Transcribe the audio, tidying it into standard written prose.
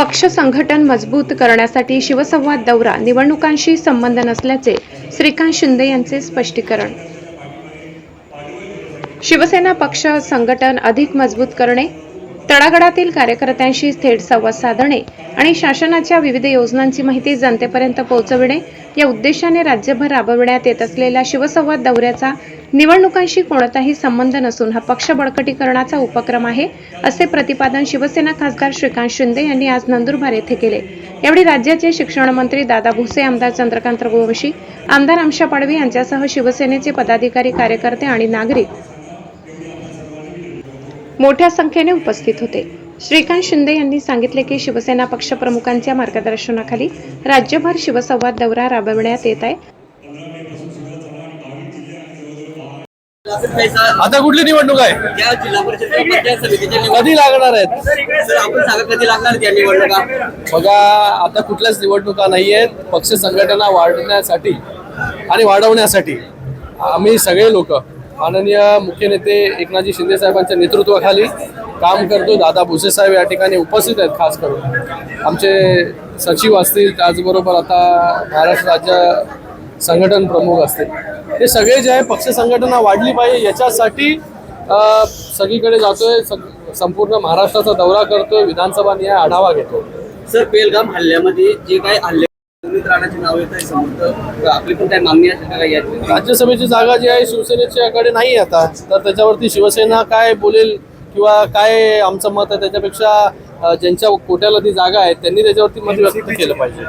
पक्ष संघटन मजबूत करण्यासाठी शिवसंवाद दौरा निवडणुकांशी संबंध नसल्याचे श्रीकांत शिंदे यांचे स्पष्टीकरण। शिवसेना पक्ष संघटन अधिक मजबूत करणे, तळागाळातील कार्यकर्त्यांशी थेट संवाद साधणे आणि शासनाच्या विविध योजनांची माहिती जनतेपर्यंत पोहोचविणे या उद्देशाने राज्यभर राबविण्यात येत असलेल्या शिवसंवाद दौऱ्याचा निवडणुकांशी कोणताही संबंध नसून हा पक्ष बळकटीकरणाचा उपक्रम आहे, असे प्रतिपादन शिवसेना खासदार श्रीकांत शिंदे यांनी आज नंदुरबार येथे केले। यावेळी राज्याचे शिक्षण मंत्री दादा भुसे, आमदार चंद्रकांत रघुवंशी, आमदार आमशा पाडवी यांच्यासह शिवसेनेचे पदाधिकारी, कार्यकर्ते आणि नागरिक मोठ्या संख्येने उपस्थित होते। श्रीकांत शिंदे यांनी सांगितले की शिवसेना पक्ष प्रमुखांच्या मार्गदर्शनाखाली राज्यभर शिवसंवाद दौरा राबविण्यात येत आहे। आता कुठली निवडणूक आहे? या जिल्हा परिषद पंचायत समितीच्या कधी लागणार आहेत? सर आपण सांगा कधी लागणार त्या निवडणुका? बघा, आता कुठल्याच निवडणुका नाही आहेत। पक्ष संघटना वाढवण्यासाठी आणि वाढवण्यासाठी आम्ही सगळे लोक माननीय मुख्य नेते एकनाथजी शिंदे साहेबांच्या नेतृत्वाखाली काम करतो। दादा भुसे साहेब या ठिकाणी उपस्थित आहेत। खास करून आमचे सचिव असतील, त्याचबरोबर आता महाराष्ट्र राज्य संघटन प्रमुख असतील, हे सगळे जे आहे पक्ष संघटना वाढली पाहिजे याच्यासाठी सगळीकडे जातोय। संपूर्ण महाराष्ट्राचा दौरा करतोय, विधानसभा निहाय आढावा घेतो। सर पेलगाम हल्ल्यामध्ये जे काय हल्ले राणाचे नाव येत आहे समोर, आपली पण काय मागणी असेल का? यात राज्यसभेची जागा जी आहे शिवसेनेच्याकडे नाही आता, तर त्याच्यावरती शिवसेना काय बोलेल किंवा काय आमचं मत आहे त्याच्यापेक्षा ज्यांच्या कोट्याला ती जागा आहे त्यांनी त्याच्यावरती मत व्यक्त केलं पाहिजे।